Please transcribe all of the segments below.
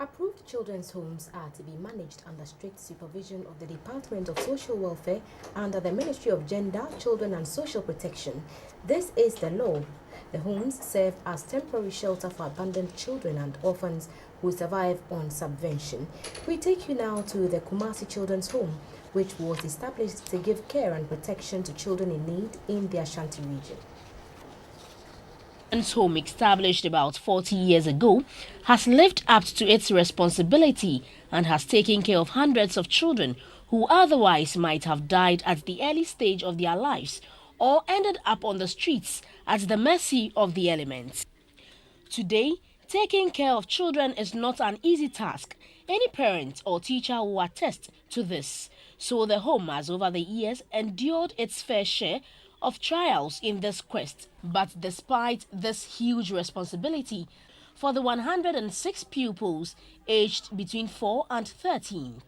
Approved children's homes are to be managed under strict supervision of the Department of Social Welfare under the Ministry of Gender, Children and Social Protection. This is the law. The homes serve as temporary shelter for abandoned children and orphans who survive on subvention. We take you now to the Kumasi Children's Home, which was established to give care and protection to children in need in the Ashanti Region. Home, established about 40 years ago, has lived up to its responsibility and has taken care of hundreds of children who otherwise might have died at the early stage of their lives or ended up on the streets at the mercy of the elements. Today, taking care of children is not an easy task. Any parent or teacher will attest to this. So the home has over the years endured its fair share of trials in this quest. But despite this huge responsibility, for the 106 pupils aged between 4 and 13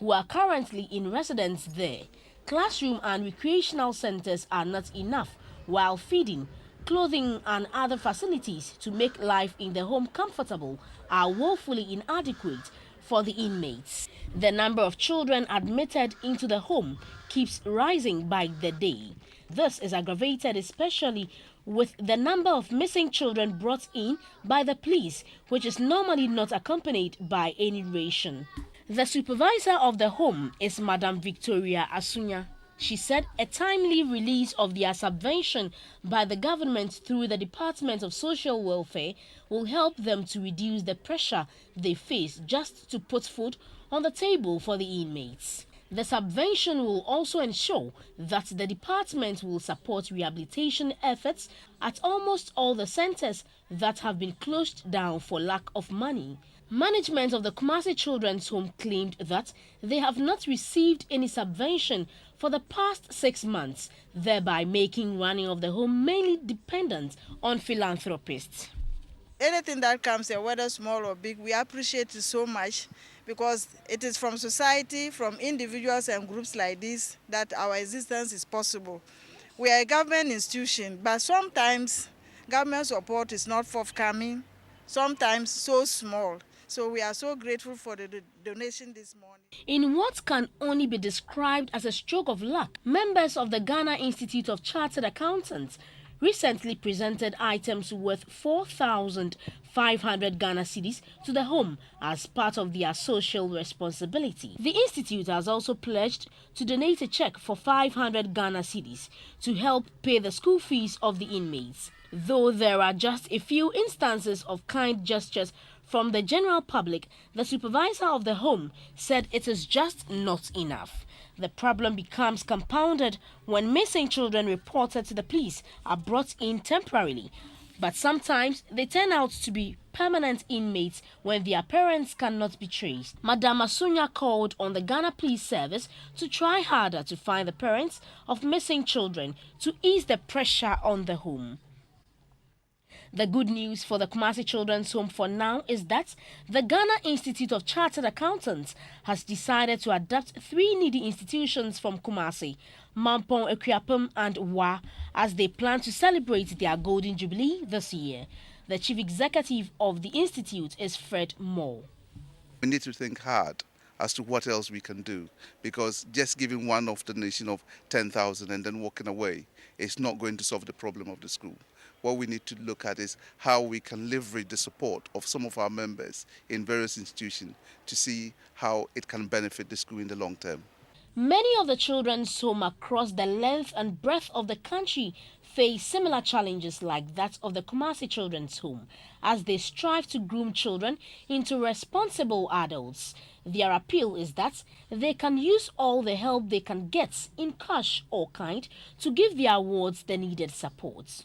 who are currently in residence there, classroom and recreational centers are not enough, while feeding, clothing and other facilities to make life in the home comfortable are woefully inadequate for the inmates. The number of children admitted into the home keeps rising by the day. This is aggravated especially with the number of missing children brought in by the police, which is normally not accompanied by any ration. The supervisor of the home is Madam Victoria Asunya. She said a timely release of their subvention by the government through the Department of Social Welfare will help them to reduce the pressure they face just to put food on the table for the inmates. The subvention will also ensure that the department will support rehabilitation efforts at almost all the centers that have been closed down for lack of money. Management of the Kumasi Children's Home claimed that they have not received any subvention for the past 6 months, thereby making running of the home mainly dependent on philanthropists. Anything that comes here, whether small or big, we appreciate it so much because it is from society, from individuals and groups like this that our existence is possible. We are a government institution, but sometimes government support is not forthcoming, sometimes so small. So we are so grateful for the donation this morning. In what can only be described as a stroke of luck, members of the Ghana Institute of Chartered Accountants recently presented items worth 4,500 Ghana cedis to the home as part of their social responsibility. The institute has also pledged to donate a check for 500 Ghana cedis to help pay the school fees of the inmates. Though there are just a few instances of kind gestures from the general public, the supervisor of the home said it is just not enough. The problem becomes compounded when missing children reported to the police are brought in temporarily, but sometimes they turn out to be permanent inmates when their parents cannot be traced. Madam Asunya called on the Ghana Police Service to try harder to find the parents of missing children to ease the pressure on the home. The good news for the Kumasi Children's Home for now is that the Ghana Institute of Chartered Accountants has decided to adopt 3 needy institutions from Kumasi, Mampong, Ekuapem and Wa, as they plan to celebrate their Golden Jubilee this year. The chief executive of the institute is Fred Moore. We need to think hard as to what else we can do, because just giving one-off donation of 10,000 and then walking away is not going to solve the problem of the school. What we need to look at is how we can leverage the support of some of our members in various institutions to see how it can benefit the school in the long term. Many of the children's homes across the length and breadth of the country face similar challenges like that of the Kumasi Children's Home, as they strive to groom children into responsible adults. Their appeal is that they can use all the help they can get in cash or kind to give their wards the needed support.